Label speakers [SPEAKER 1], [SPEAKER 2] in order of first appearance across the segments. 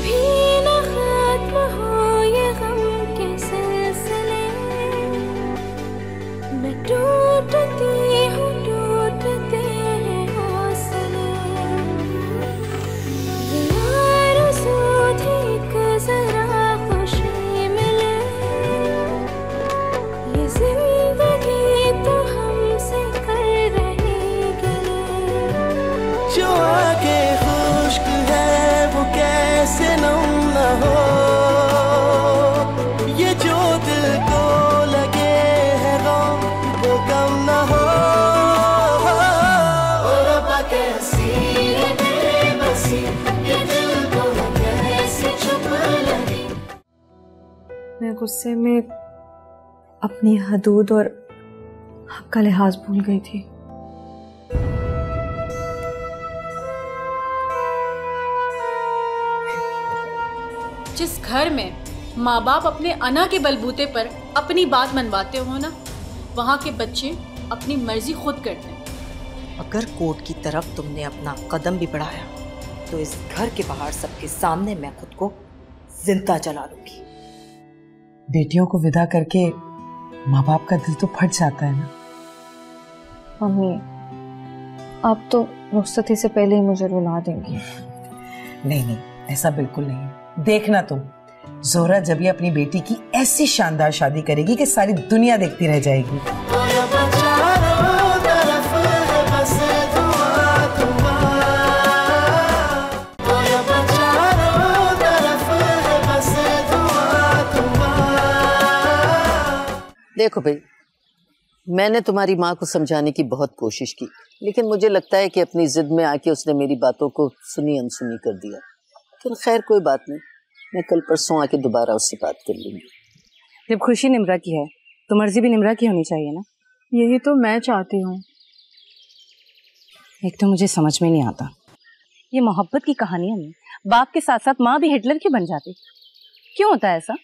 [SPEAKER 1] कभी न खत्म हो ये गम के सिलसिले, मैं टूटती हूँ टूटते हैं हौसले, ये आरज़ू थी कि ज़रा खुशी मिले, ये जिंदगी तो हमसे कर रही गिले।
[SPEAKER 2] जो आगे खुश्क है वो कैसे नम न हो, ये जो दिल को लगे है गम वो गम न हो। ओ रब्बा कैसी है बेबसी, ये दिल को कैसे छुप लगी।
[SPEAKER 3] मैं गुस्से में अपनी हदूद और हक का लिहाज भूल गई थी।
[SPEAKER 4] जिस घर में माँ बाप अपने अना के बलबूते पर अपनी बात मनवाते हो ना, वहाँ के बच्चे अपनी मर्जी खुद करते हैं।
[SPEAKER 5] अगर कोर्ट की तरफ तुमने अपना कदम भी बढ़ाया तो इस घर के बाहर सबके सामने मैं खुद को जिंदा जला लूंगी।
[SPEAKER 6] बेटियों को विदा करके माँ बाप का दिल तो फट जाता है ना।
[SPEAKER 3] मम्मी, आप तो रुखसती से पहले ही मुझे रुला देंगी।
[SPEAKER 6] नहीं नहीं, ऐसा बिल्कुल नहीं है। देखना तुम, जोहरा जब ये अपनी बेटी की ऐसी शानदार शादी करेगी कि सारी दुनिया देखती रह जाएगी।
[SPEAKER 7] देखो भाई, मैंने तुम्हारी माँ को समझाने की बहुत कोशिश की, लेकिन मुझे लगता है कि अपनी जिद में आके उसने मेरी बातों को सुनी अनसुनी कर दिया। लेकिन खैर कोई बात नहीं, मैं कल परसों आके दोबारा उससे बात कर लूंगी।
[SPEAKER 8] जब खुशी निम्रा की है तो मर्जी भी निम्रा की होनी चाहिए ना।
[SPEAKER 3] यही तो मैं चाहती हूँ।
[SPEAKER 8] एक तो मुझे समझ में नहीं आता, ये मोहब्बत की कहानियों में बाप के साथ साथ माँ भी हिटलर क्यों बन जाती? क्यों होता है ऐसा?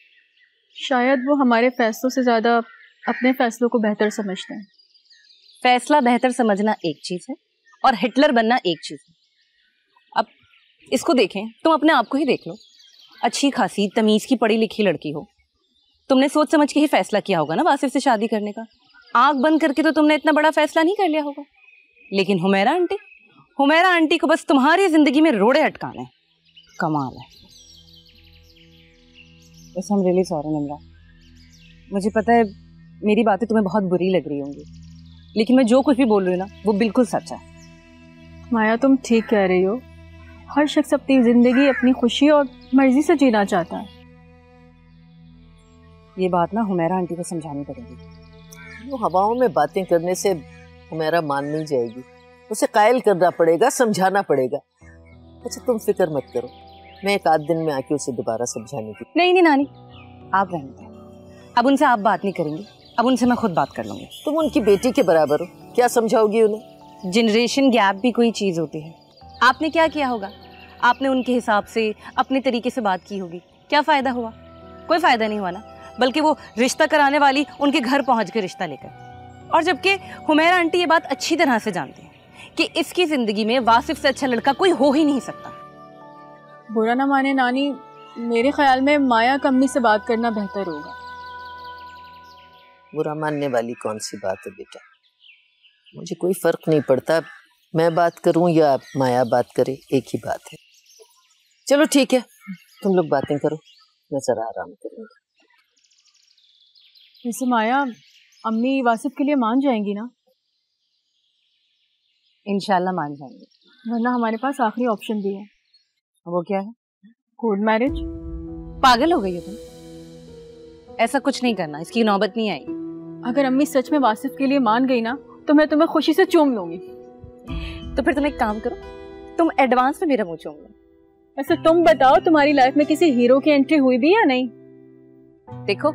[SPEAKER 3] शायद वो हमारे फैसलों से ज्यादा अपने फैसलों को बेहतर समझते हैं।
[SPEAKER 8] फैसला बेहतर समझना एक चीज है और हिटलर बनना एक चीज है। अब इसको देखें, तुम अपने आप को ही देख लो। अच्छी खासी तमीज की पढ़ी लिखी लड़की हो, तुमने सोच समझ के ही फैसला किया होगा ना वासिफ से शादी करने का। आंख बंद करके तो तुमने इतना बड़ा फैसला नहीं कर लिया होगा। लेकिन हुमैरा आंटी को बस तुम्हारी जिंदगी में रोड़े अटकाने। कमाल है। वैसे I'm really sorry निम्रा, मुझे पता है मेरी बातें तुम्हें बहुत बुरी लग रही होंगी, लेकिन मैं जो कुछ भी बोल रही हूँ ना वो बिल्कुल सच है।
[SPEAKER 3] माया, तुम ठीक कह रही हो। हर शख्स अपनी जिंदगी अपनी खुशी और मर्जी से जीना चाहता है।
[SPEAKER 8] ये बात ना हुमैरा आंटी को समझानी पड़ेगी।
[SPEAKER 7] वो हवाओं में बातें करने से हुमैरा मान नहीं जाएगी, उसे कायल करना पड़ेगा, समझाना पड़ेगा। अच्छा तुम फिक्र मत करो, मैं एक आध दिन में आके उसे दोबारा समझाने की।
[SPEAKER 8] नहीं नानी, आप रहने दें। अब उनसे आप बात नहीं करेंगी, अब उनसे मैं खुद बात कर लूंगी।
[SPEAKER 7] तुम उनकी बेटी के बराबर हो, क्या समझाओगी उन्हें?
[SPEAKER 8] जनरेशन गैप भी कोई चीज होती है। आपने क्या किया होगा? आपने उनके हिसाब से अपने तरीके से बात की होगी। क्या फायदा हुआ? कोई फायदा नहीं हुआ ना, बल्कि वो रिश्ता कराने वाली उनके घर पहुंच के रिश्ता लेकर। और जबकि हुमैरा आंटी ये बात अच्छी तरह से जानती है कि इसकी जिंदगी में वासिफ से अच्छा लड़का कोई हो ही नहीं सकता।
[SPEAKER 3] बुरा ना माने नानी, मेरे ख्याल में माया का अम्मी से बात करना बेहतर होगा।
[SPEAKER 7] बुरा मानने वाली कौन सी बात है बेटा, मुझे कोई फर्क नहीं पड़ता, मैं बात करूं या माया बात करे, एक ही बात है। चलो ठीक है, तुम लोग बातें करो, मैं जरा आराम करूंगी।
[SPEAKER 3] वैसे माया, अम्मी वासिफ के लिए मान जाएंगी ना?
[SPEAKER 8] इंशाल्लाह मान जाएंगे,
[SPEAKER 3] वरना हमारे पास आखिरी ऑप्शन भी है।
[SPEAKER 8] वो क्या है?
[SPEAKER 3] Court marriage.
[SPEAKER 8] पागल हो गई हो तुम? ऐसा कुछ नहीं करना, इसकी नौबत नहीं आई।
[SPEAKER 3] अगर अम्मी सच में वासिफ के लिए मान गई ना तो मैं तुम्हें खुशी से चूम लूंगी।
[SPEAKER 8] तो फिर तुम एक काम करो, तुम एडवांस में मेरा मुंह चूम लो।
[SPEAKER 3] वैसे तुम बताओ, तुम्हारी लाइफ में किसी हीरो की एंट्री हुई भी या नहीं?
[SPEAKER 8] देखो,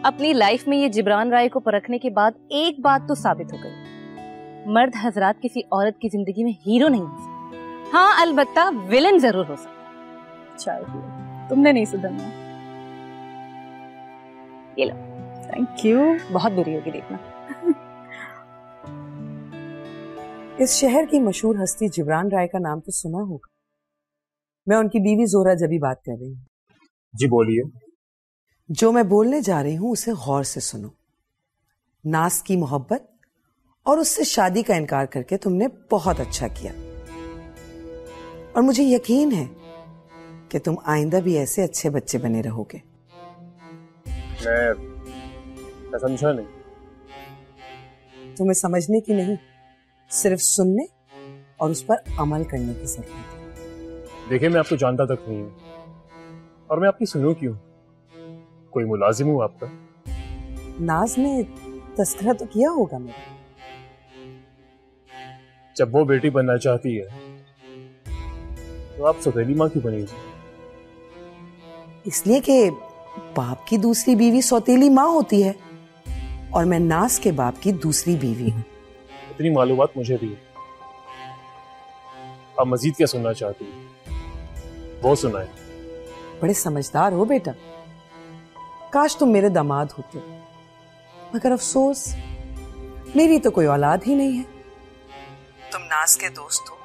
[SPEAKER 8] अपनी लाइफ में ये जिब्रान राय को परखने के बाद एक बात तो साबित हो गई, मर्द हजरात किसी औरत की जिंदगी में हीरो नहीं हो सकता। हाँ, अलबत्ता विलन जरूर हो सकता।
[SPEAKER 3] चाय तुमने नहीं सुधरना।
[SPEAKER 8] ये लो।
[SPEAKER 3] Thank you.
[SPEAKER 8] बहुत बुरी होगी देखना।
[SPEAKER 6] इस शहर की मशहूर हस्ती जिब्रान राय का नाम तो सुना होगा। मैं उनकी बीवी जोहरा जबी बात कर रही हूँ।
[SPEAKER 9] जी बोलिए।
[SPEAKER 6] जो मैं बोलने जा रही हूँ उसे गौर से सुनो। नाज की मोहब्बत और उससे शादी का इनकार करके तुमने बहुत अच्छा किया, और मुझे यकीन है कि तुम आइंदा भी ऐसे अच्छे बच्चे बने रहोगे।
[SPEAKER 9] मैं समझा नहीं।
[SPEAKER 6] तुम्हें समझने की नहीं, सिर्फ सुनने और उस पर अमल करने की जरूरत है।
[SPEAKER 9] देखिए, मैं आपको जानता तक नहीं हूँ और मैं आपकी सुनूं क्यों? कोई मुलाजिम हूँ आपका?
[SPEAKER 6] नाज ने तस्करा तो किया होगा मेरा।
[SPEAKER 9] जब वो बेटी बनना चाहती है तो आप सौतेली माँ क्यों बनेगी?
[SPEAKER 6] इसलिए कि बाप की दूसरी बीवी सौतेली माँ होती है, और मैं नाज के बाप की दूसरी बीवी हूँ।
[SPEAKER 9] इतनी मालूमात मुझे भी है। आप मजीद क्या सुनना चाहती हैं? वो सुनाए।
[SPEAKER 6] बड़े समझदार हो बेटा, काश तुम मेरे दामाद होते, मगर अफसोस मेरी तो कोई औलाद ही नहीं है। तुम नाज के दोस्त हो,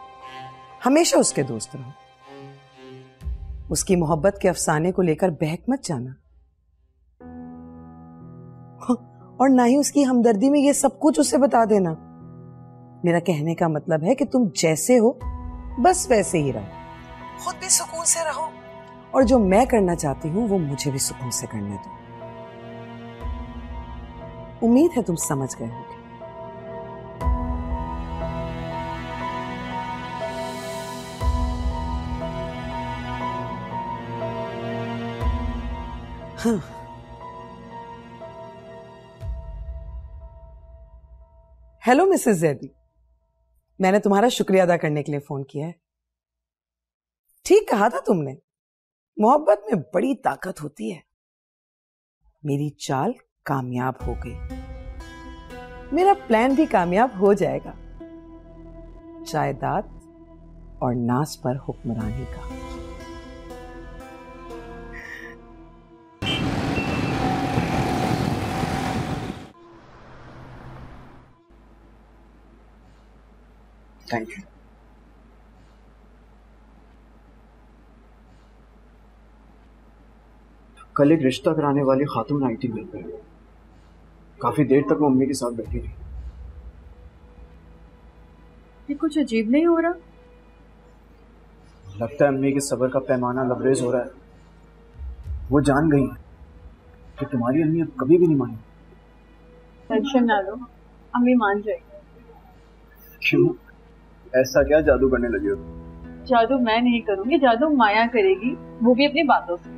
[SPEAKER 6] हमेशा उसके दोस्त रहो। उसकी मोहब्बत के अफसाने को लेकर बहक मत जाना, और ना ही उसकी हमदर्दी में ये सब कुछ उसे बता देना। मेरा कहने का मतलब है कि तुम जैसे हो बस वैसे ही रहो, खुद भी सुकून से रहो, और जो मैं करना चाहती हूं वो मुझे भी सुकून से करने दो। उम्मीद है तुम समझ गए होगे। हाँ। हेलो मिसेस जैदी, मैंने तुम्हारा शुक्रिया अदा करने के लिए फोन किया है। ठीक कहा था तुमने, मोहब्बत में बड़ी ताकत होती है। मेरी चाल कामयाब हो गई, मेरा प्लान भी कामयाब हो जाएगा। जायदाद और नाज पर हुक्मरानी का।
[SPEAKER 10] Thank you. कल एक रिश्ता कराने वाली खातून आई थी मिल गई। काफी देर तक वो मम्मी के साथ बैठी रही।
[SPEAKER 4] ये कुछ अजीब नहीं हो रहा?
[SPEAKER 10] लगता है अम्मी के सब्र का पैमाना लबरेज हो रहा है। वो जान गई कि तुम्हारी अम्मी अब कभी भी नहीं मानी।
[SPEAKER 4] टेंशन ना लो, अम्मी मान जाएगी।
[SPEAKER 10] क्यों, ऐसा क्या जादू करने लगी हो?
[SPEAKER 4] जादू मैं नहीं करूंगी, जादू माया करेगी, वो भी अपनी बातों से।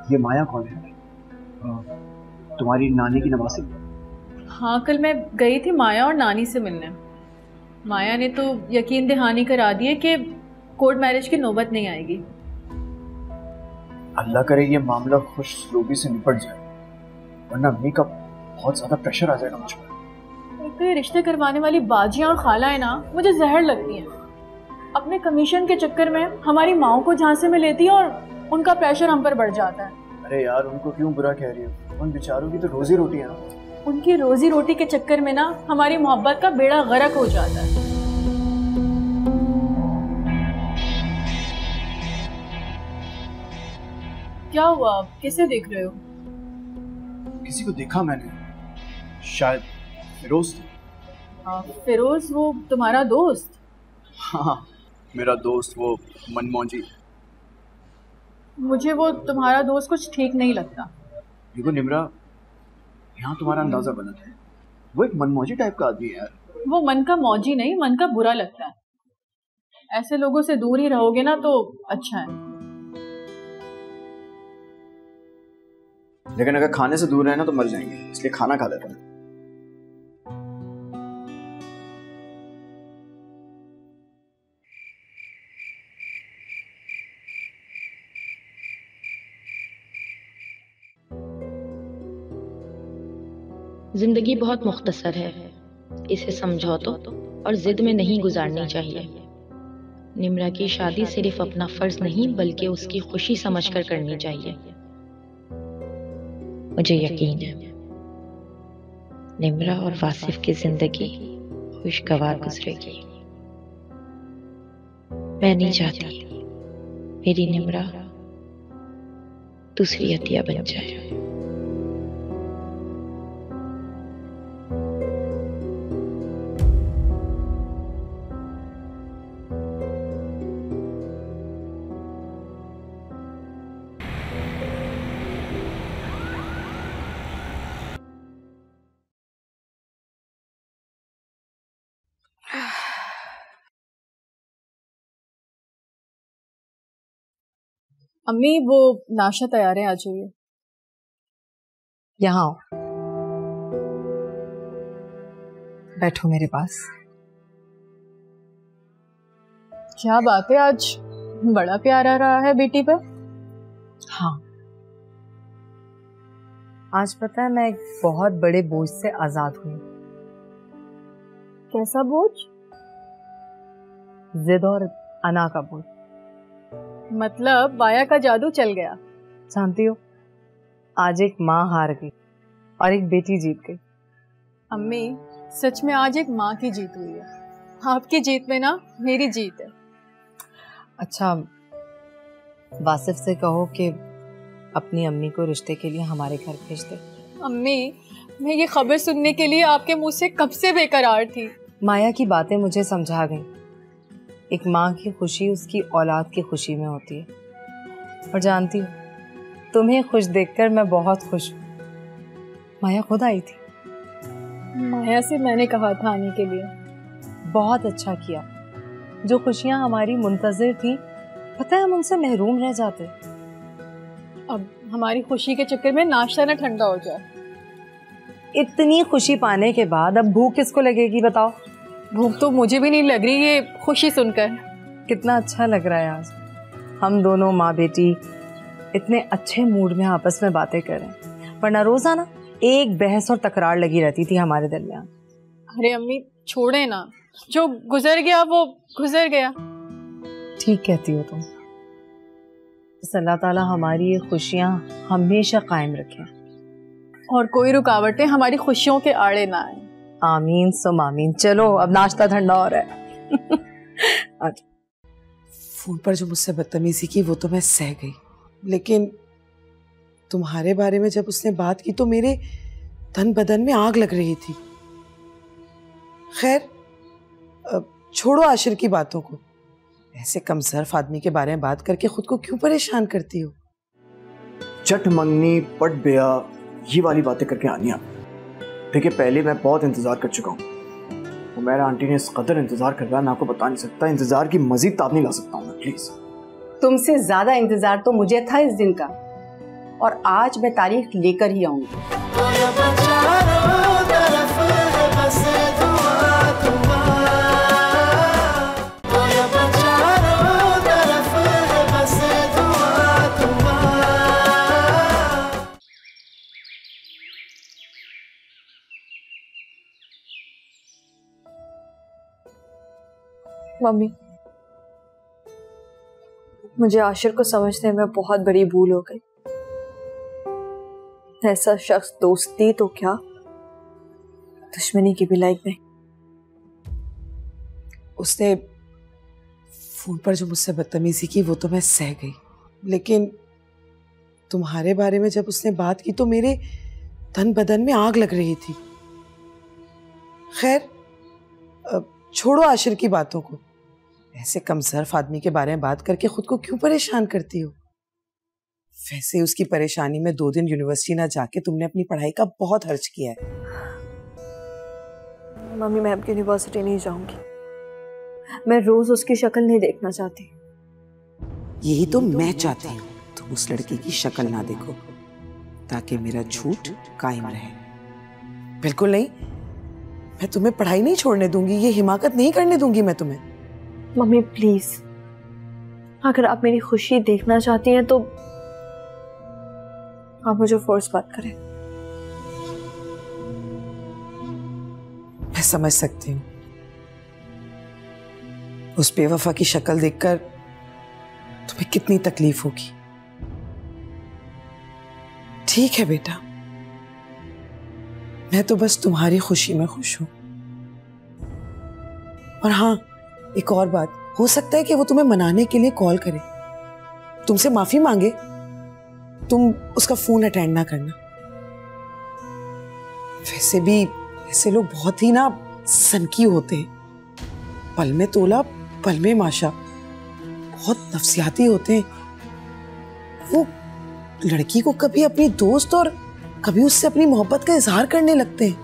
[SPEAKER 10] ये माया कौन है? तुम्हारी नानी की नवासी?
[SPEAKER 4] हाँ, कल मैं गई थी माया और नानी से मिलने। माया ने तो यकीन दहानी करा दी है कि कोर्ट मैरिज की नौबत नहीं आएगी।
[SPEAKER 10] अल्लाह करे ये मामला खुश रूबी से निपट जाए, वरना अम्मी का बहुत ज्यादा प्रेशर आ जाएगा मुझ पर।
[SPEAKER 4] तो ये रिश्ते करवाने वाली बाजियां और खालाएं ना मुझे जहर लगती हैं। अपने कमीशन के चक्कर में हमारी माओ को झांसे में लेती है और उनका प्रेशर हम पर बढ़ जाता है।
[SPEAKER 10] अरे यार, उनको क्यों बुरा कह रही हो? उन बेचारों की तो रोजी रोटी है ना।
[SPEAKER 4] उनकी रोजी रोटी के चक्कर में ना हमारी मोहब्बत का बेड़ा गर्क हो जाता है। क्या हुआ, किसे देख रहे हो?
[SPEAKER 10] किसी को देखा मैंने, शायद फिरोज।
[SPEAKER 4] फिरोज? वो तुम्हारा दोस्त?
[SPEAKER 10] हाँ, मेरा दोस्त, वो मनमौजी।
[SPEAKER 4] मुझे वो तुम्हारा दोस्त कुछ ठीक नहीं लगता।
[SPEAKER 10] देखो निम्रा, यहाँ तुम्हारा अंदाजा गलत है। वो एक मनमौजी टाइप का आदमी है यार। वो
[SPEAKER 4] मन का मौजी नहीं, मन का बुरा लगता है। ऐसे लोगों से दूर ही रहोगे ना तो अच्छा है।
[SPEAKER 10] लेकिन अगर खाने से दूर रहे ना तो मर जाएंगे, इसलिए खाना खा लेते हैं।
[SPEAKER 11] जिंदगी बहुत मुख्तसर है, इसे समझौतों और जिद में नहीं गुजारनी चाहिए। निम्रा की शादी सिर्फ अपना फर्ज नहीं बल्कि उसकी खुशी समझकर करनी चाहिए। मुझे यकीन है निम्रा और वासिफ की जिंदगी खुशगवार गुजरेगी। मैं नहीं चाहती मेरी निम्रा दूसरी अतिया बन जाए।
[SPEAKER 4] अम्मी वो नाश्ता तैयार है, आ जाइए।
[SPEAKER 6] यहाँ आओ, बैठो मेरे पास।
[SPEAKER 4] क्या बात है, आज बड़ा प्यार आ रहा है बेटी पे।
[SPEAKER 6] हाँ, आज पता है मैं एक बहुत बड़े बोझ से आजाद हुई।
[SPEAKER 4] कैसा बोझ?
[SPEAKER 6] जिद और अना का बोझ।
[SPEAKER 4] मतलब बाया का जादू चल गया।
[SPEAKER 6] जानती हो, आज एक माँ हार गई और एक बेटी जीत गई।
[SPEAKER 4] अम्मी सच में आज एक माँ की जीत हुई है। आपकी जीत में ना मेरी जीत है।
[SPEAKER 6] अच्छा, वासिफ से कहो कि अपनी अम्मी को रिश्ते के लिए हमारे घर भेज दे।
[SPEAKER 4] अम्मी मैं ये खबर सुनने के लिए आपके मुंह से कब से बेकरार थी।
[SPEAKER 6] माया की बातें मुझे समझा गई। एक माँ की खुशी उसकी औलाद की खुशी में होती है। और जानती हो, तुम्हें खुश देखकर मैं बहुत खुश हूँ। माया खुद आई थी।
[SPEAKER 4] माया से मैंने कहा था आने के लिए।
[SPEAKER 6] बहुत अच्छा किया। जो खुशियाँ हमारी मुंतजिर थी, पता है हम उनसे महरूम रह जाते।
[SPEAKER 4] अब हमारी खुशी के चक्कर में नाश्ता ना ठंडा हो जाए।
[SPEAKER 6] इतनी खुशी पाने के बाद अब भूख किसको लगेगी बताओ?
[SPEAKER 4] भूख तो मुझे भी नहीं लग रही ये खुशी सुनकर।
[SPEAKER 6] कितना अच्छा लग रहा है आज हम दोनों माँ बेटी इतने अच्छे मूड में आपस में बातें करें, वरना रोजाना एक बहस और तकरार लगी रहती थी हमारे दरमियान।
[SPEAKER 4] अरे अम्मी छोड़े ना, जो गुजर गया वो गुजर गया।
[SPEAKER 6] ठीक कहती हो तुम। बस अल्लाह ताला हमारी ये खुशियाँ हमेशा कायम रखें
[SPEAKER 4] और कोई रुकावटें हमारी खुशियों के आड़े ना आए।
[SPEAKER 6] आमीन सुम आमीन। चलो अब नाश्ता ठंडा हो रहा है। आज फोन पर जो मुझसे बदतमीजी की वो तो मैं सह गई, लेकिन तुम्हारे बारे में जब उसने बात की तो मेरे तन बदन में आग लग रही थी। खैर छोड़ो आशिर की बातों को। ऐसे कमजोर आदमी के बारे में बात करके खुद को क्यों परेशान करती हो?
[SPEAKER 10] चट मंगनी पट बेया ये वाली बातें करके आनी आप। देखिए पहले मैं बहुत इंतजार कर चुका हूँ। मेरा आंटी ने इस कदर इंतजार कर रहा है, मैं आपको बता नहीं सकता। इंतजार की मजीद ताब नहीं ला सकता हूँ मैं, प्लीज।
[SPEAKER 12] तुमसे ज्यादा इंतजार तो मुझे था इस दिन का, और आज मैं तारीख लेकर ही आऊंगी।
[SPEAKER 3] मम्मी, मुझे आशिर को समझने में बहुत बड़ी भूल हो गई। ऐसा शख्स दोस्ती तो क्या दुश्मनी की भी लायक नहीं।
[SPEAKER 6] उसने फोन पर जो मुझसे बदतमीजी की वो तो मैं सह गई, लेकिन तुम्हारे बारे में जब उसने बात की तो मेरे तन बदन में आग लग रही थी। खैर छोड़ो आशिर की बातों को। ऐसे कमजोर आदमी के बारे में बात करके खुद को क्यों परेशान करती हो? वैसे उसकी परेशानी में 2 दिन यूनिवर्सिटी ना जाके तुमने अपनी पढ़ाई का बहुत खर्च किया है।
[SPEAKER 3] मम्मी मैं अब यूनिवर्सिटी नहीं जाऊंगी। मैं रोज उसकी शक्ल नहीं देखना चाहती।
[SPEAKER 6] यही तो मैं चाहती हूँ, तुम उस लड़की की शक्ल ना देखो ताकि मेरा झूठ कायम रहे। बिल्कुल नहीं, मैं तुम्हें पढ़ाई नहीं छोड़ने दूंगी, ये हिमाकत नहीं करने दूंगी मैं तुम्हें।
[SPEAKER 3] मम्मी प्लीज, अगर आप मेरी खुशी देखना चाहती हैं तो आप मुझे फोर्स मत करें।
[SPEAKER 6] मैं समझ सकती हूँ उस बेवफा की शक्ल देखकर तुम्हें कितनी तकलीफ होगी। ठीक है बेटा, मैं तो बस तुम्हारी खुशी में खुश हूं। और हाँ, एक और बात, हो सकता है कि वो तुम्हें मनाने के लिए कॉल करे, तुमसे माफी मांगे, तुम उसका फोन अटेंड ना करना। वैसे भी ऐसे लोग बहुत ही ना सनकी होते हैं, पल में तोला पल में माशा, बहुत नफसियाती होते हैं। वो लड़की को कभी अपनी दोस्त और कभी उससे अपनी मोहब्बत का इजहार करने लगते हैं।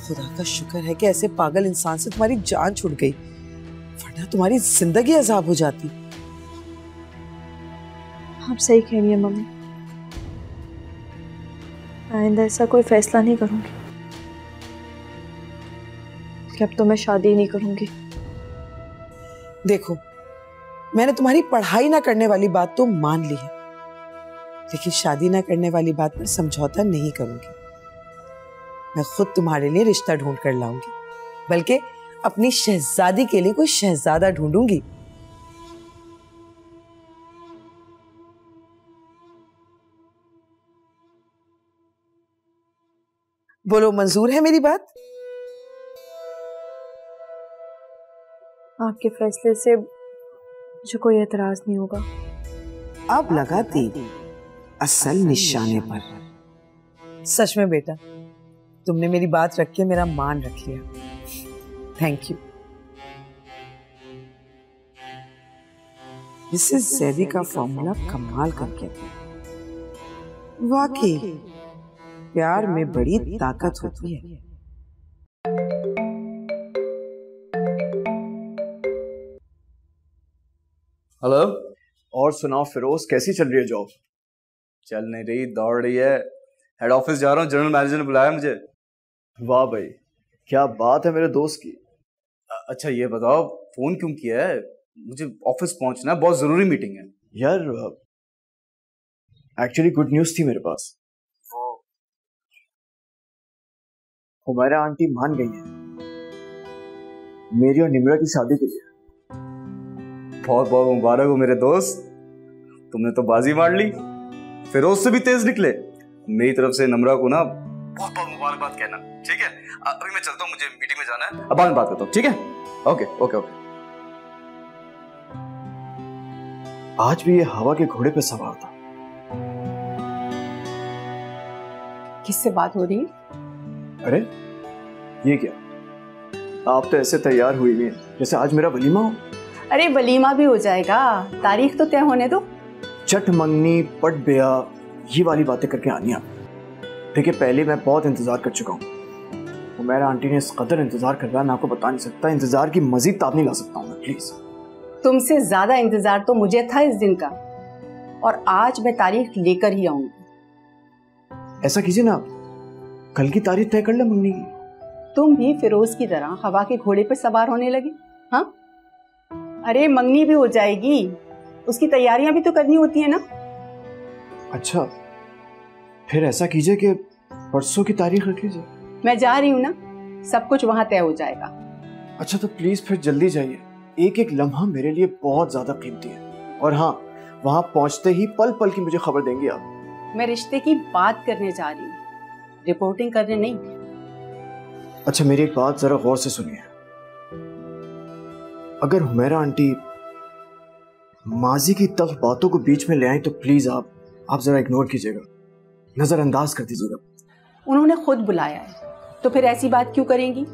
[SPEAKER 6] खुदा का शुक्र है कि ऐसे पागल इंसान से तुम्हारी जान छूट गई, वरना तुम्हारी जिंदगी अजाब हो जाती।
[SPEAKER 3] आप सही कह रही है मम्मी, आइंदा ऐसा कोई फैसला नहीं करूंगी कि अब तो मैं शादी नहीं करूंगी।
[SPEAKER 6] देखो, मैंने तुम्हारी पढ़ाई ना करने वाली बात तो मान ली है, लेकिन शादी ना करने वाली बात पर समझौता नहीं करूंगी। मैं खुद तुम्हारे लिए रिश्ता ढूंढ कर लाऊंगी, बल्कि अपनी शहजादी के लिए कोई शहजादा ढूंढूंगी। बोलो, मंजूर है मेरी बात?
[SPEAKER 3] आपके फैसले से मुझे कोई एतराज नहीं होगा।
[SPEAKER 6] अब लगा तीर असल निशाने पर। सच में बेटा, तुमने मेरी बात रख के मेरा मान रख लिया। Thank you. मिसेस ज़ैदी का फॉर्मूला कमाल का क्या था। वाकई प्यार में बड़ी ताकत होती है।
[SPEAKER 10] हेलो। और सुनाओ फिरोज, कैसी चल रही है जॉब?
[SPEAKER 13] चल नहीं रही, दौड़ रही है। हेड ऑफिस जा रहा हूँ, जनरल मैनेजर ने बुलाया मुझे।
[SPEAKER 10] वाह भाई, क्या बात है मेरे दोस्त की।
[SPEAKER 13] अच्छा ये बताओ, फोन क्यों किया है? मुझे ऑफिस पहुंचना है, बहुत जरूरी मीटिंग है।
[SPEAKER 10] यार एक्चुअली गुड न्यूज थी मेरे पास। हुमैरा आंटी मान गई है मेरी और निम्रा की शादी के लिए।
[SPEAKER 13] बहुत बहुत मुबारक हो मेरे दोस्त, तुमने तो बाजी मार ली। फिरोज से भी तेज निकले। मेरी तरफ से निम्रा को ना बहुत बहुत मुबारकबाद कहना, ठीक है? अभी मैं चलता हूँ, मुझे मीटिंग में जाना है, अब बाद में बात करता हूँ, ठीक है? Okay okay okay.
[SPEAKER 10] आज भी ये हवा के घोड़े पे सवार था।
[SPEAKER 12] किससे बात हो रही है?
[SPEAKER 10] अरे ये क्या, आप तो ऐसे तैयार हुई हुई हैं जैसे आज मेरा वलीमा हो।
[SPEAKER 12] अरे वलीमा भी हो जाएगा, तारीख तो तय होने दो।
[SPEAKER 10] चट मंगनी पट ब्याह ये वाली बातें करके आनी आप। देखिए, पहले मैं बहुत इंतजार कर चुका हूँ। हुमैरा आंटी ने इस कदर इंतजार करवाया, मैं आपको बता नहीं सकता। इंतजार की मजीद ताब नहीं ला सकता हूँ मैं, प्लीज।
[SPEAKER 12] तुमसे ज्यादा इंतजार तो मुझे था इस दिन का, और आज मैं तारीख लेकर ही आऊंगी।
[SPEAKER 10] ऐसा कीजिए ना, कल की तारीख तय कर ले मंगनी की।
[SPEAKER 12] तुम भी फिरोज की तरह हवा के घोड़े पर सवार होने लगे? हाँ, अरे मंगनी भी हो जाएगी, उसकी तैयारियां भी तो करनी होती है ना।
[SPEAKER 10] अच्छा, फिर ऐसा कीजिए कि परसों की तारीख रख लीजिए।
[SPEAKER 12] मैं जा रही हूँ ना, सब कुछ वहां तय हो जाएगा।
[SPEAKER 10] अच्छा तो प्लीज फिर जल्दी जाइए, एक एक लम्हा मेरे लिए बहुत ज्यादा कीमती है। और हाँ, वहां पहुंचते ही पल पल की मुझे खबर देंगी आप।
[SPEAKER 12] मैं रिश्ते की बात करने जा रही हूँ, रिपोर्टिंग करने नहीं।
[SPEAKER 10] अच्छा मेरी एक बात जरा गौर से सुनिए। अगर हुमैरा आंटी माजी की तल्ख बातों को बीच में ले आई तो प्लीज आप जरा इग्नोर कीजिएगा, नजरअंदाज कर दीजिएगा।
[SPEAKER 12] उन्होंने खुद बुलाया है तो फिर ऐसी बात क्यों करेंगी?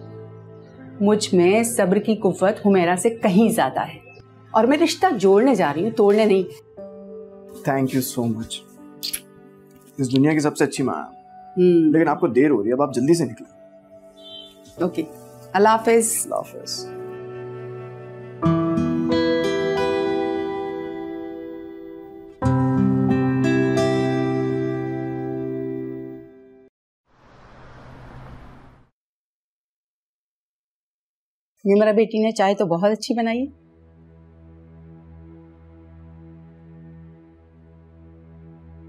[SPEAKER 12] मुझ में सब्र की कुव्वत हुमैरा से कहीं ज्यादा है, और मैं रिश्ता जोड़ने जा रही हूँ, तोड़ने नहीं।
[SPEAKER 10] Thank you so much. इस दुनिया की सबसे अच्छी माँ। लेकिन आपको देर हो रही है, अब आप जल्दी से निकलें।
[SPEAKER 12] ओके, अल्लाह हाफिज।
[SPEAKER 10] अल्लाह हाफिज।
[SPEAKER 12] निम्रा बेटी ने चाय तो बहुत अच्छी बनाई है।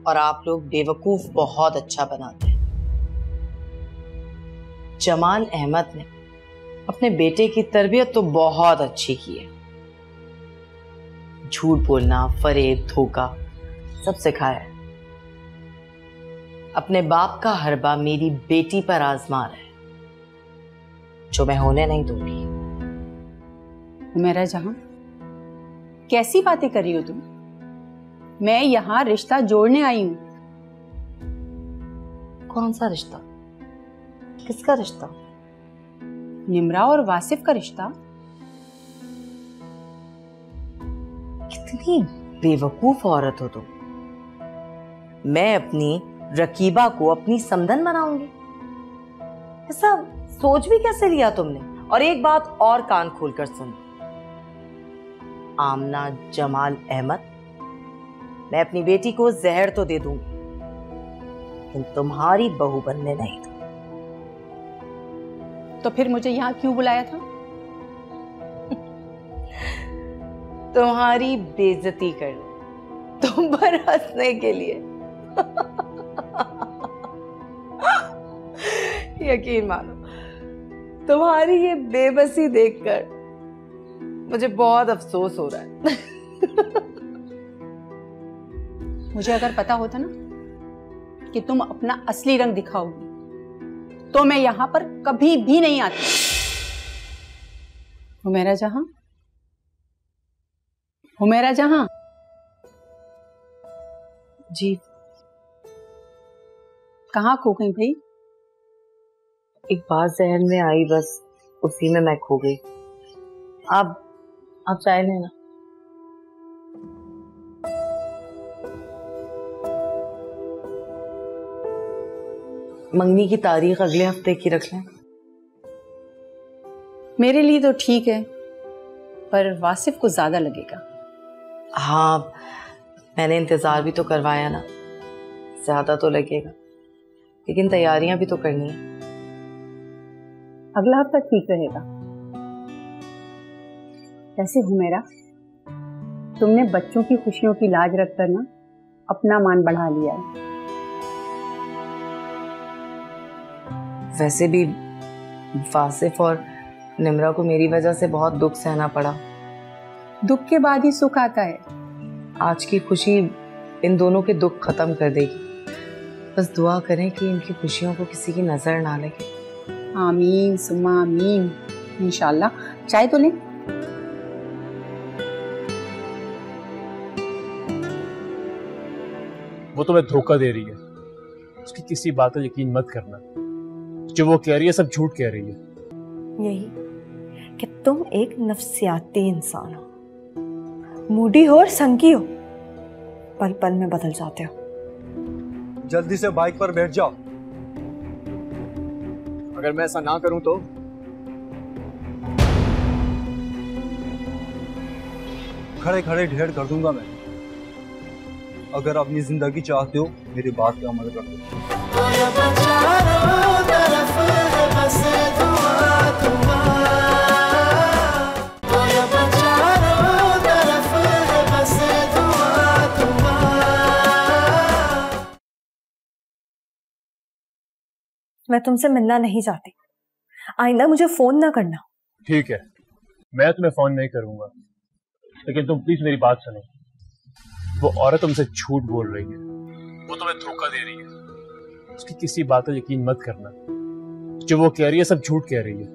[SPEAKER 5] और आप लोग बेवकूफ बहुत अच्छा बनाते हैं। जमाल अहमद ने अपने बेटे की तरबियत तो बहुत अच्छी की है। झूठ बोलना, फरेब, धोखा सब सिखाया है। अपने बाप का हरबा मेरी बेटी पर आजमा रहा है, जो मैं होने नहीं दूंगी।
[SPEAKER 12] मेरा जहां, कैसी बातें कर रही हो तुम? मैं यहाँ रिश्ता जोड़ने आई हूँ।
[SPEAKER 5] कौन सा रिश्ता? किसका रिश्ता?
[SPEAKER 12] निम्रा और वासिफ का रिश्ता।
[SPEAKER 5] कितनी बेवकूफ औरत हो तुम। मैं अपनी रकीबा को अपनी समधन बनाऊंगी? ऐसा सोच भी कैसे लिया तुमने? और एक बात और कान खोलकर सुन, आमना जमाल अहमद, मैं अपनी बेटी को जहर तो दे दूंगी लेकिन तुम्हारी बहू बनने नहीं दूंगी।
[SPEAKER 12] तो फिर मुझे यहाँ क्यों बुलाया था?
[SPEAKER 5] तुम्हारी बेइज्जती करने, तुम पर हंसने के लिए। यकीन मानो, तुम्हारी ये बेबसी देखकर मुझे बहुत अफसोस हो रहा है।
[SPEAKER 12] मुझे अगर पता होता ना कि तुम अपना असली रंग दिखाओगी तो मैं यहां पर कभी भी नहीं आती। हुमैरा जहां, हुमैरा जहां।
[SPEAKER 5] जी।
[SPEAKER 12] कहाँ खो गई भाई?
[SPEAKER 5] एक बात जहन में आई, बस उसी में मैं खो गई। आप चाय लेना। मंगनी की तारीख अगले हफ्ते की रख लें।
[SPEAKER 12] मेरे लिए तो ठीक है, पर वासिफ को ज्यादा लगेगा।
[SPEAKER 5] हाँ, मैंने इंतजार भी तो करवाया ना, ज्यादा तो लगेगा, लेकिन तैयारियां भी तो करनी है।
[SPEAKER 12] अगला हफ्ता ठीक रहेगा। वैसे हुमैरा, तुमने बच्चों की खुशियों की लाज रखकर ना अपना मान बढ़ा लिया है।
[SPEAKER 5] वैसे भी वासिफ और निम्रा को मेरी वजह से बहुत दुख सहना पड़ा।
[SPEAKER 12] दुख के बाद ही सुख आता है।
[SPEAKER 5] आज की खुशी इन दोनों के दुख खत्म कर देगी। बस दुआ करें कि इनकी खुशियों को किसी की नजर ना लगे।
[SPEAKER 12] आमीन सुम्मा आमीन, इंशाल्लाह। चाय तो लें।
[SPEAKER 9] वो तुम्हें धोखा दे रही है, उसकी किसी बात पर यकीन मत करना। जो वो कह रही है सब झूठ कह रही है।
[SPEAKER 3] यही कि तुम एक नफ्सियाती इंसान हो, मूडी हो और संकी हो, पल पल में बदल जाते हो।
[SPEAKER 10] जल्दी से बाइक पर बैठ जाओ। अगर मैं ऐसा ना करूं तो? खड़े खड़े ढेर कर दूंगा मैं। अगर अपनी जिंदगी चाहते हो मेरी बात पे अमल कर दो।
[SPEAKER 3] मैं तुमसे मिलना नहीं चाहती, आइंदा मुझे फोन ना करना।
[SPEAKER 9] ठीक है, मैं तुम्हें फोन नहीं करूंगा, लेकिन तुम प्लीज मेरी बात सुनो। वो औरत तुमसे झूठ बोल रही है, वो तुम्हें धोखा दे रही है। उसकी किसी बात पर यकीन मत करना। जो वो कह रही है सब झूठ कह रही है।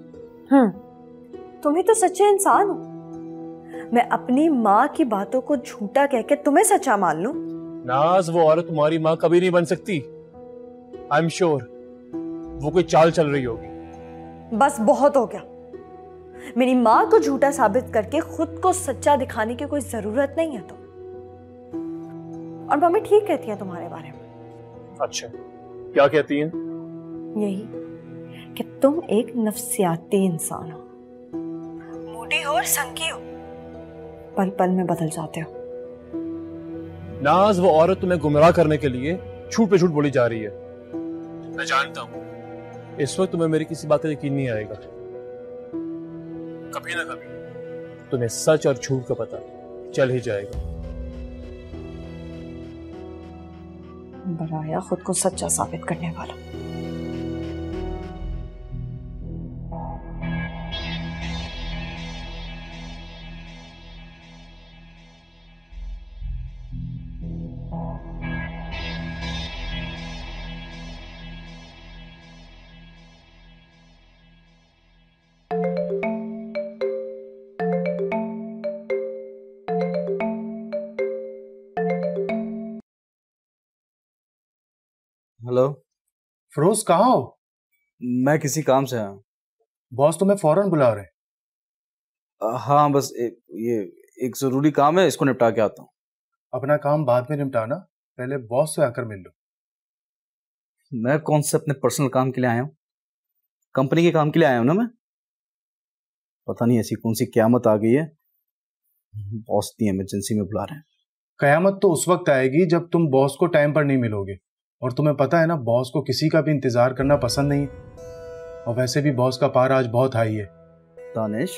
[SPEAKER 3] तुम ही तो सच्चे इंसान हो। मैं अपनी माँ की बातों को झूठा कह के तुम्हें सच्चा मान लूं?
[SPEAKER 9] नाज, वो औरत तुम्हारी माँ कभी नहीं बन सकती। आई एम श्योर वो कोई चाल चल रही होगी।
[SPEAKER 3] बस बहुत हो गया। मेरी माँ को झूठा साबित करके खुद को सच्चा दिखाने की कोई जरूरत नहीं है। तो और मम्मी ठीक कहती है तुम्हारे बारे में।
[SPEAKER 9] अच्छा, क्या कहती हैं?
[SPEAKER 3] यही कि तुम एक नफ्सियाती इंसान हो, मूडी हो और संकी हो, पल पल में बदल जाते हो।
[SPEAKER 9] नाज, वो औरत तुम्हें गुमराह करने के लिए झूठ पे झूठ बोली जा रही है। मैं जानता हूं इस वक्त तुम्हें मेरी किसी बात पर यकीन नहीं आएगा। कभी ना कभी तुम्हें सच और झूठ का पता चल ही जाएगा।
[SPEAKER 3] बनाया खुद को सच्चा साबित करने वाला।
[SPEAKER 13] हेलो।
[SPEAKER 14] फिरोज कहाँ हो?
[SPEAKER 13] मैं किसी काम से आया।
[SPEAKER 14] बॉस तुम्हें फौरन बुला रहे हैं।
[SPEAKER 13] हाँ बस ये एक जरूरी काम है, इसको निपटा के आता हूँ।
[SPEAKER 14] अपना काम बाद में निपटाना, पहले बॉस से आकर मिल लो।
[SPEAKER 13] मैं कौन से अपने पर्सनल काम के लिए आया हूँ? कंपनी के काम के लिए आया हूँ ना मैं। पता नहीं ऐसी कौन सी क़यामत आ गई है, बॉस इतनी इमरजेंसी में बुला रहे हैं।
[SPEAKER 14] कयामत तो उस वक्त आएगी जब तुम बॉस को टाइम पर नहीं मिलोगे, और तुम्हें पता है ना बॉस को किसी का भी इंतजार करना पसंद नहीं है, और वैसे भी बॉस का पारा आज बहुत हाई है।
[SPEAKER 13] दानिश,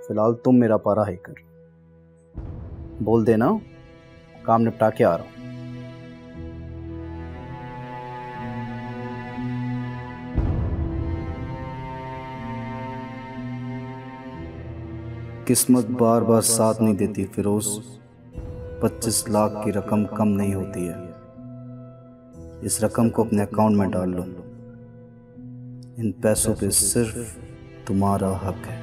[SPEAKER 13] फिलहाल तुम मेरा पारा हाई कर, बोल देना काम निपटा के आ रहा हूं। किस्मत बार बार साथ नहीं देती फिरोज। 25 लाख की रकम कम नहीं होती है। इस रकम को अपने अकाउंट में डाल लो। इन पैसों पे सिर्फ तुम्हारा हक है।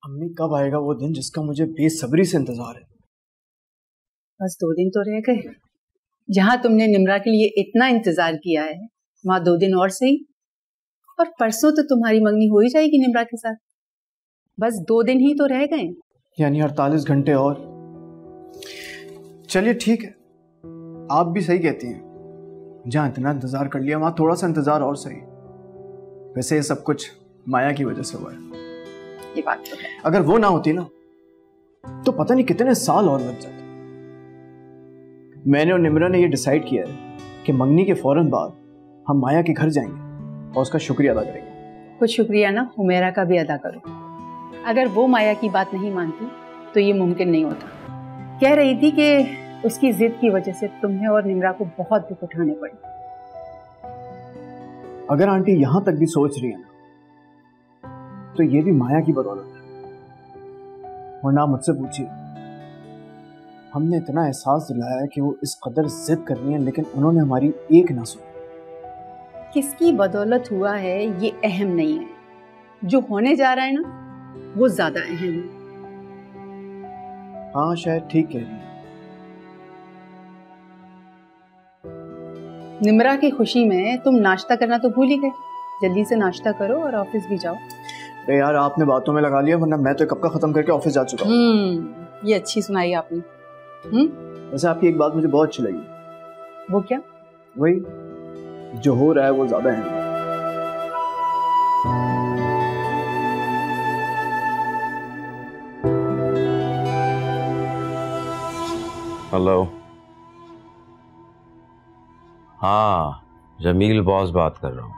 [SPEAKER 10] अम्मी, कब आएगा वो दिन जिसका मुझे बेसब्री से इंतजार है?
[SPEAKER 12] बस 2 दिन तो रह गए। जहां तुमने निम्रा के लिए इतना इंतजार किया है वहां 2 दिन और सही, और परसों तो तुम्हारी मंगनी हो ही जाएगी निम्रा के साथ। बस 2 दिन ही तो रह गए,
[SPEAKER 10] यानी 48 घंटे और। चलिए ठीक है, आप भी सही कहती हैं। जहां इतना इंतजार कर लिया वहां थोड़ा सा इंतजार और सही। वैसे ये सब कुछ माया की वजह से हुआ है।
[SPEAKER 12] ये बात तो है।
[SPEAKER 10] अगर वो ना होती ना तो पता नहीं कितने साल और लग जाते। मैंने और निम्रा ने ये डिसाइड किया है कि मंगनी के फौरन बाद हम माया के घर जाएंगे और उसका शुक्रिया अदा करेंगे।
[SPEAKER 12] कुछ शुक्रिया ना हुमैरा का भी अदा करो। अगर वो माया की बात नहीं मानती तो ये मुमकिन नहीं होता। कह रही थी कि उसकी जिद की वजह से तुम्हें और निम्रा को बहुत दुख उठाने पड़े।
[SPEAKER 10] अगर आंटी यहां तक भी सोच रही है ना तो ये भी माया की बदौलत है। वरना आप मुझसे पूछिए, हमने इतना एहसास दिलाया है कि वो इस कदर जिद कर रही है, लेकिन उन्होंने हमारी एक ना सुनी।
[SPEAKER 12] किसकी बदौलत हुआ है ये अहम नहीं है, जो होने जा रहा है ना वो ज्यादा अहम है।
[SPEAKER 10] हाँ शायद ठीक कह रही है।
[SPEAKER 12] निम्रा की खुशी में तुम नाश्ता करना तो भूल ही गए। जल्दी से नाश्ता करो और ऑफिस भी जाओ।
[SPEAKER 10] अरे यार, आपने बातों में लगा लिया, वरना मैं तो कब का खत्म करके ऑफिस जा चुका हूँ।
[SPEAKER 12] ये अच्छी सुनाई आपने।
[SPEAKER 10] वैसे आपकी एक बात मुझे बहुत अच्छी लगी।
[SPEAKER 12] वो क्या?
[SPEAKER 10] वही जो हो रहा है वो ज्यादा है।
[SPEAKER 15] हेलो। हाँ, जमील बॉस बात कर रहा हूँ।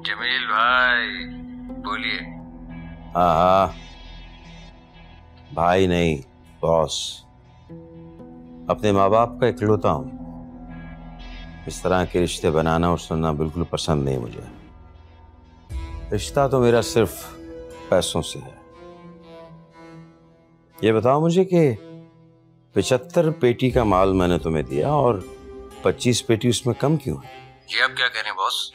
[SPEAKER 16] जमील भाई बोलिए।
[SPEAKER 15] हाँ, भाई नहीं बॉस। अपने माँ बाप का इकलौता हूँ। इस तरह के रिश्ते बनाना और सुनना बिल्कुल पसंद नहीं मुझे। रिश्ता तो मेरा सिर्फ पैसों से है। ये बताओ मुझे कि 75 पेटी का माल मैंने तुम्हें दिया और 25 पेटी उसमें कम क्यों है?
[SPEAKER 16] ये आप क्या कह रहे हैं बॉस?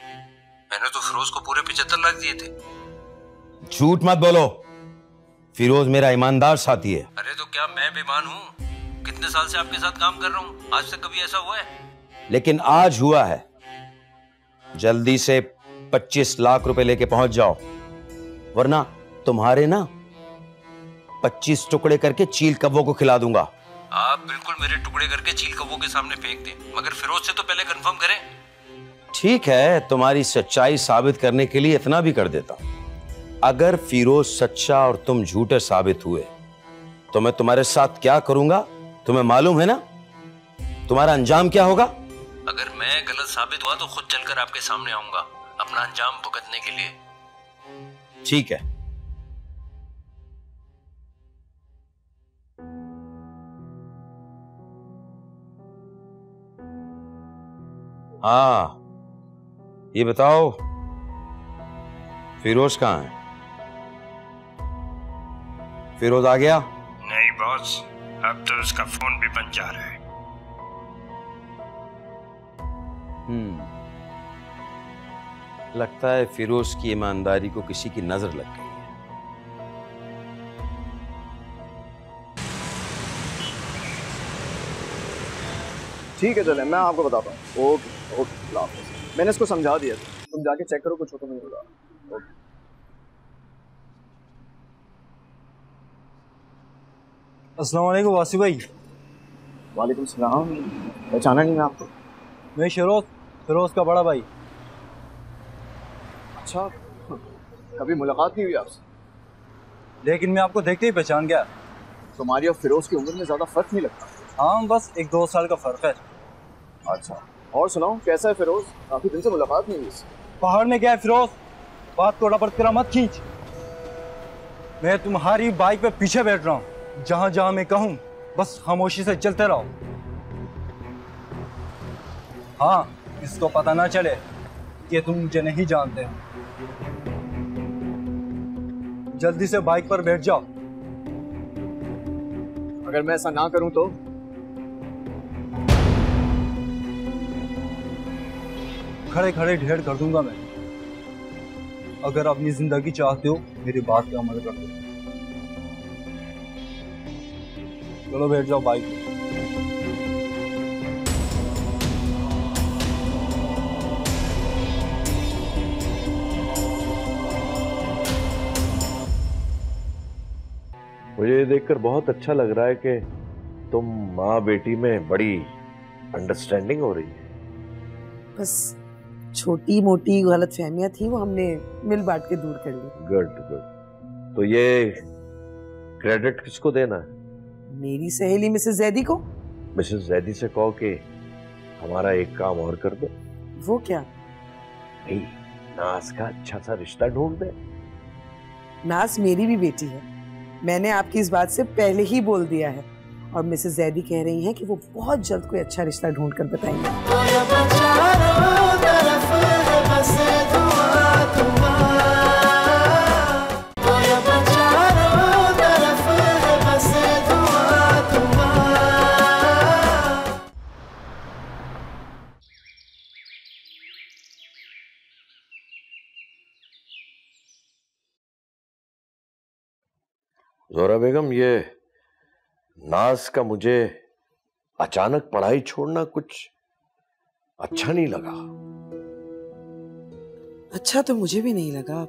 [SPEAKER 16] मैंने तो फिरोज को पूरे 75 लाख दिए थे।
[SPEAKER 15] झूठ मत बोलो। फिरोज मेरा ईमानदार साथी है।
[SPEAKER 16] अरे तो क्या मैं बेईमान हूँ? कितने साल से आपके साथ काम कर रहा हूँ, आज तक कभी ऐसा हुआ है?
[SPEAKER 15] लेकिन आज हुआ है। जल्दी से 25 लाख रुपए लेके पहुंच जाओ, वरना तुम्हारे ना 25 टुकड़े करके चील कव्वों को खिला दूंगा।
[SPEAKER 16] आप बिल्कुल मेरे टुकड़े करके चील कव्वों के सामने फेंक दें, मगर फिरोज से तो पहले कंफर्म करें।
[SPEAKER 15] ठीक है, तुम्हारी सच्चाई साबित करने के लिए इतना भी कर देता हूं। अगर फिरोज सच्चा और तुम झूठे साबित हुए तो मैं तुम्हारे साथ क्या करूंगा तुम्हें मालूम है ना? तुम्हारा अंजाम क्या होगा?
[SPEAKER 16] अगर मैं गलत साबित हुआ तो खुद चलकर आपके सामने आऊंगा अपना अंजाम भुगतने के लिए।
[SPEAKER 15] ठीक है। हाँ, ये बताओ फिरोज कहाँ है? फिरोज आ गया?
[SPEAKER 16] नहीं बॉस, अब तो उसका फोन भी बंद जा रहा है।
[SPEAKER 15] लगता है फिरोज की ईमानदारी को किसी की नजर लग गई है।
[SPEAKER 10] ठीक है चले, मैं आपको बताता हूँ। ओके ओके, अल्लाह हाफ़िज़। मैंने इसको समझा दिया, तुम जाके चेक करो, कुछ हो तो नहीं होगा। ओके।
[SPEAKER 17] अस्सलाम वालेकुम वासी भाई।
[SPEAKER 10] वालेकुम सलाम। पहचाना नहीं मैं आपको?
[SPEAKER 17] मैं फिरोज का बड़ा भाई।
[SPEAKER 10] अच्छा, कभी मुलाकात नहीं हुई आपसे?
[SPEAKER 17] लेकिन मैं आपको देखते ही पहचान गया।
[SPEAKER 10] तुम्हारी और फिरोज की उम्र में ज़्यादा फ़र्क नहीं लगता?
[SPEAKER 17] हाँ, बस 1-2 साल का फ़र्क है।
[SPEAKER 10] अच्छा, और सुनाओ कैसा है फिरोज? काफ़ी दिन से मुलाकात नहीं हुई इससे।
[SPEAKER 17] पहाड़ में गया है फिरोज, बात को रबर तेरा मत खींच। मैं तुम्हारी बाइक पे पीछे बैठ रहा हूँ, जहाँ जहाँ मैं कहूँ बस खामोशी से चलते रहो। हाँ, इसको पता ना चले कि तुम मुझे नहीं जानते हो। जल्दी से बाइक पर बैठ जाओ।
[SPEAKER 10] अगर मैं ऐसा ना करूं तो?
[SPEAKER 17] खड़े खड़े ढेर कर दूंगा मैं। अगर अपनी जिंदगी चाहते हो मेरी बात पे अमल कर दो। चलो बैठ जाओ बाइक पे।
[SPEAKER 15] मुझे ये देखकर बहुत अच्छा लग रहा है कि तुम माँ बेटी में बड़ी अंडरस्टैंडिंग हो रही है।
[SPEAKER 6] बस छोटी मोटी गलतफहमियां थी, वो हमने मिल बांट के दूर कर ली।
[SPEAKER 15] Good good. तो ये क्रेडिट किसको देना है?
[SPEAKER 6] मेरी सहेली मिसेस जैदी को।
[SPEAKER 15] मिसेस जैदी से कहो कि हमारा एक काम और कर दो।
[SPEAKER 6] वो क्या?
[SPEAKER 15] भाई, नाज का अच्छा सा रिश्ता ढूंढ दे।
[SPEAKER 6] नाज मेरी भी बेटी है, मैंने आपकी इस बात से पहले ही बोल दिया है, और मिसेस जैदी कह रही हैं कि वो बहुत जल्द कोई अच्छा रिश्ता ढूंढ कर बताएंगे।
[SPEAKER 15] जोरा बेगम, ये नाज का मुझे अचानक पढ़ाई छोड़ना कुछ अच्छा नहीं लगा।
[SPEAKER 6] अच्छा तो मुझे भी नहीं लगा।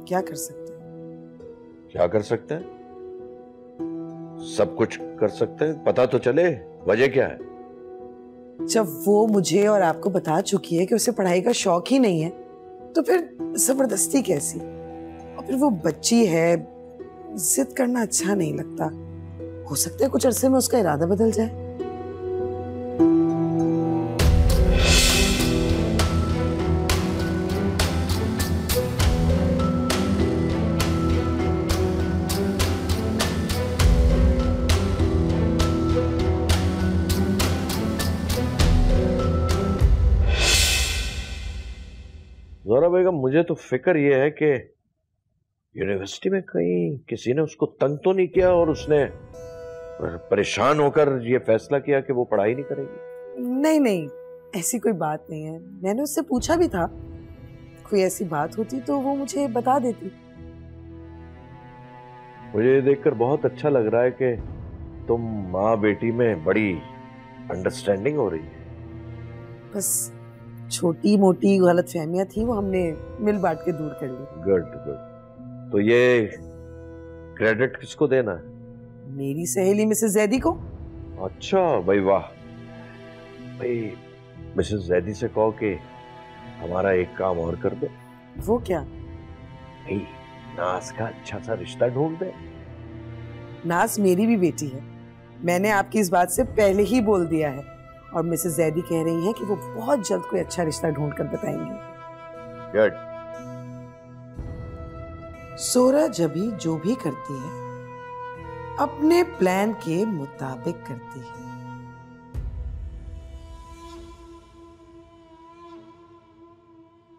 [SPEAKER 6] क्या कर सकते हैं?
[SPEAKER 15] क्या कर सकते हैं? सब कुछ कर सकते हैं, पता तो चले वजह क्या है।
[SPEAKER 6] जब वो मुझे और आपको बता चुकी है कि उसे पढ़ाई का शौक ही नहीं है, तो फिर जबरदस्ती कैसी? और फिर वो बच्ची है, जिद करना अच्छा नहीं लगता। हो सकता है कुछ अरसे में उसका इरादा बदल जाए।
[SPEAKER 15] जोरा बेगम, मुझे तो फिक्र ये है कि यूनिवर्सिटी में कहीं किसी ने उसको तंग तो नहीं किया और उसने परेशान होकर ये फैसला किया कि वो पढ़ाई नहीं करेगी।
[SPEAKER 6] नहीं नहीं, ऐसी कोई बात नहीं है। मैंने उससे पूछा भी था, कोई ऐसी बात होती तो वो मुझे बता देती।
[SPEAKER 15] मुझे ये देखकर बहुत अच्छा लग रहा है कि तुम माँ बेटी में बड़ी अंडरस्टैंडिंग हो रही है।
[SPEAKER 6] बस छोटी मोटी गलतफहमियां थी, वो हमने मिल बांट के दूर कर ली।
[SPEAKER 15] Good good. तो ये क्रेडिट किसको देना है?
[SPEAKER 6] मेरी सहेली मिसेस जैदी को।
[SPEAKER 15] अच्छा भाई, वाह भाई। मिसेस जैदी से कहो कि हमारा एक काम और कर दो।
[SPEAKER 6] वो क्या?
[SPEAKER 15] भाई, नाज का अच्छा सा रिश्ता ढूंढ दे।
[SPEAKER 6] नाज मेरी भी बेटी है, मैंने आपकी इस बात से पहले ही बोल दिया है, और मिसेस जैदी कह रही हैं कि वो बहुत जल्द कोई अच्छा रिश्ता ढूंढ कर बताएंगी।
[SPEAKER 15] गुड।
[SPEAKER 6] सोरा जभी जो भी करती है अपने प्लान के मुताबिक करती है।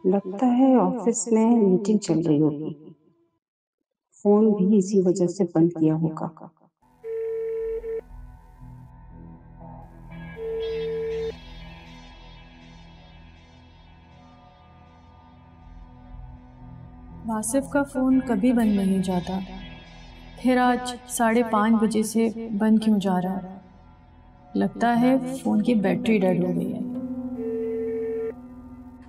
[SPEAKER 18] लगता है ऑफिस में मीटिंग चल रही होगी, फोन भी इसी वजह से बंद किया होगा।
[SPEAKER 4] वासिफ का फ़ोन कभी बंद नहीं जाता, फिर आज 5:30 बजे से बंद क्यों जा रहा है? लगता है फोन की बैटरी डेड हो गई है।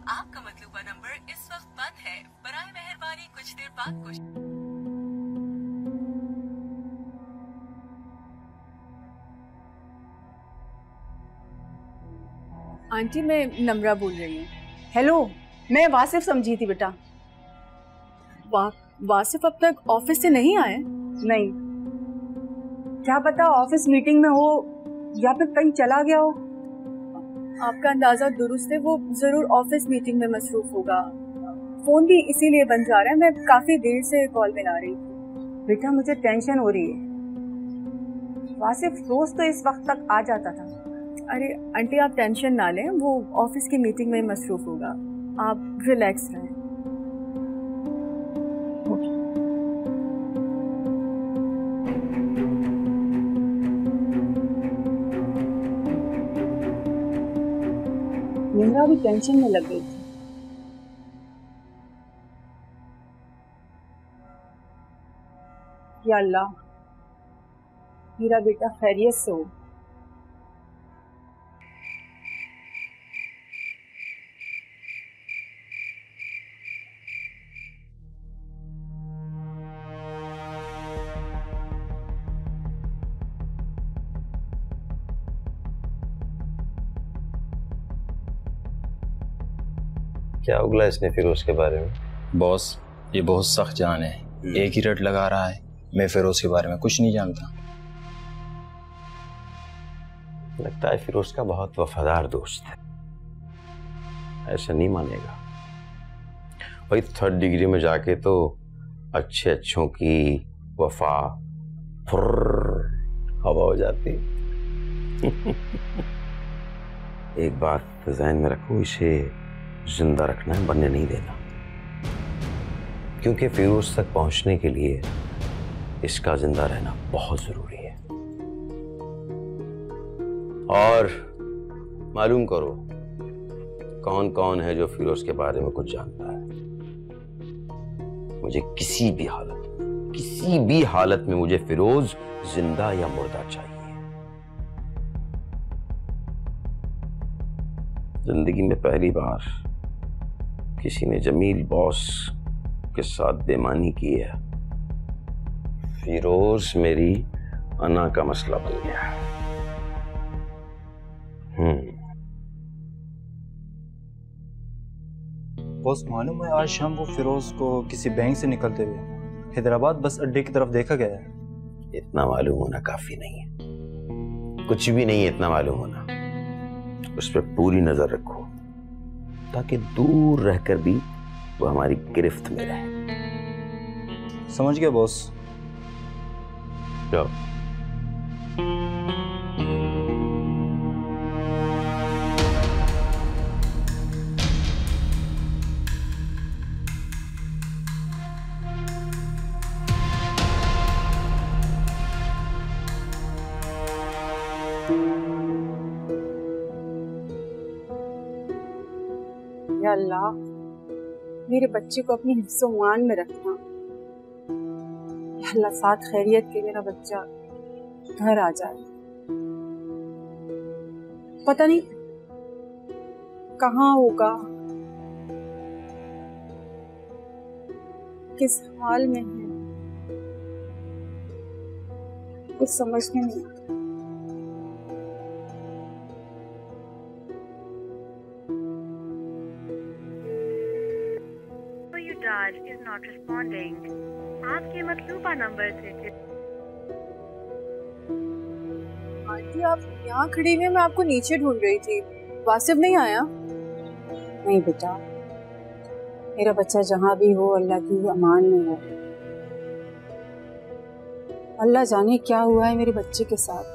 [SPEAKER 19] आपका मतलूबा नंबर इस वक्त बंद है, बराए मेहरबानी कुछ देर बाद कुछ।
[SPEAKER 3] आंटी मैं नम्रा बोल रही हूँ।
[SPEAKER 12] हेलो, मैं वासिफ समझी थी बेटा।
[SPEAKER 3] वासिफ अब तक ऑफिस से नहीं आए?
[SPEAKER 12] नहीं, क्या पता ऑफिस मीटिंग में हो या फिर कहीं चला गया हो।
[SPEAKER 3] आपका अंदाजा दुरुस्त है, वो जरूर ऑफिस मीटिंग में मसरूफ होगा। फोन भी इसीलिए बंद जा रहा है, मैं काफी देर से कॉल मिला रही थी।
[SPEAKER 12] बेटा मुझे टेंशन हो रही है, वासिफ रोज तो इस वक्त तक आ जाता था।
[SPEAKER 3] अरे आंटी आप टेंशन ना लें, वो ऑफिस की मीटिंग में मसरूफ होगा, आप रिलैक्स रहें।
[SPEAKER 12] निम्रा भी टेंशन में लग गई थी। या अल्लाह, मेरा बेटा खैरियत से हो।
[SPEAKER 15] क्या उगला इसने फिरोज के बारे में?
[SPEAKER 16] बॉस ये बहुत सख्त जान है, एक ही रट लगा रहा है। मैं फिरोज के बारे में कुछ नहीं जानता।
[SPEAKER 15] लगता है फिरोज का बहुत वफादार दोस्त है, ऐसा नहीं मानेगा। भाई 3rd डिग्री में जाके तो अच्छे अच्छों की वफा हवा हो जाती। एक बात ज़हन में रखो, इसे जिंदा रखना है, बनने नहीं देना, क्योंकि फिरोज तक पहुंचने के लिए इसका जिंदा रहना बहुत जरूरी है। और मालूम करो कौन कौन है जो फिरोज के बारे में कुछ जानता है। मुझे किसी भी हालत में मुझे फिरोज जिंदा या मुर्दा चाहिए। जिंदगी में पहली बार किसी ने जमील बॉस के साथ बेईमानी की है। फिरोज मेरी अना का मसला बन गया है।
[SPEAKER 17] बॉस मालूम है, आज शाम को फिरोज को किसी बैंक से निकलते हुए हैदराबाद बस अड्डे की तरफ देखा गया है।
[SPEAKER 15] इतना मालूम होना काफी नहीं है, कुछ भी नहीं है इतना मालूम होना। उस पर पूरी नजर रखो ताकि दूर रहकर भी वो हमारी गिरफ्त में रहे।
[SPEAKER 17] समझ गया बॉस।
[SPEAKER 15] जाओ।
[SPEAKER 12] या अल्लाह, मेरे बच्चे को अपनी हिफ्ज़-ओ-मान में रखना। या अल्लाह, साथ खैरियत के मेरा बच्चा घर आ जाए। पता नहीं कहाँ होगा, किस हाल में है, कुछ समझ में नहीं आता।
[SPEAKER 20] is not responding. आपके मतलूबा नंबर से।
[SPEAKER 3] आंटी आप यहाँ खड़ी हुई, मैं आपको नीचे ढूंढ रही थी। वासिफ नहीं आया?
[SPEAKER 12] नहीं बेटा, मेरा बच्चा जहाँ भी हो अल्लाह की अमान में हो। अल्लाह जाने क्या हुआ है मेरे बच्चे के साथ।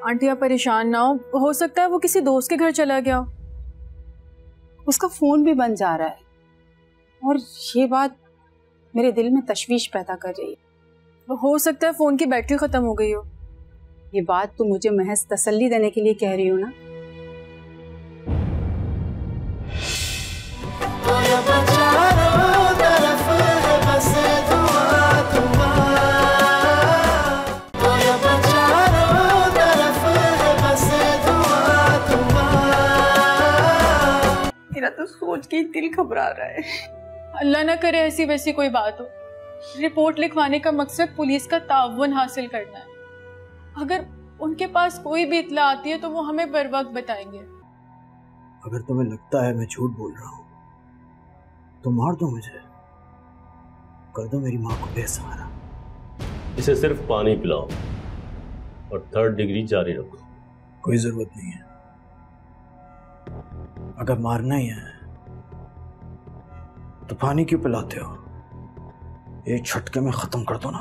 [SPEAKER 3] आंटी आप परेशान ना हो सकता है वो किसी दोस्त के घर चला गया।
[SPEAKER 12] उसका फोन भी बंद जा रहा है और ये बात मेरे दिल में तशवीश पैदा कर रही है।
[SPEAKER 3] हो सकता है फोन की बैटरी खत्म हो गई हो।
[SPEAKER 12] ये बात तो मुझे महज तसल्ली देने के लिए कह रही हो ना।
[SPEAKER 2] तरफ है बस दुआ दुआ,
[SPEAKER 8] तो सोच के ही दिल घबरा रहा है।
[SPEAKER 4] अल्लाह ना करे ऐसी वैसी कोई बात हो। रिपोर्ट लिखवाने का मकसद पुलिस का ताउन हासिल करना है। अगर उनके पास कोई भी इत्तला आती है तो वो हमें बर वक्त बताएंगे।
[SPEAKER 10] अगर तुम्हें लगता है मैं झूठ बोल रहा हूँ तो मार दो मुझे, कर दो मेरी माँ को बेसहारा।
[SPEAKER 21] इसे सिर्फ पानी पिलाओ और 3rd डिग्री जारी रखो।
[SPEAKER 10] कोई जरूरत नहीं है, अगर मारना ही है तो पानी क्यों पिलाते हो? एक झटके में खत्म कर दो ना।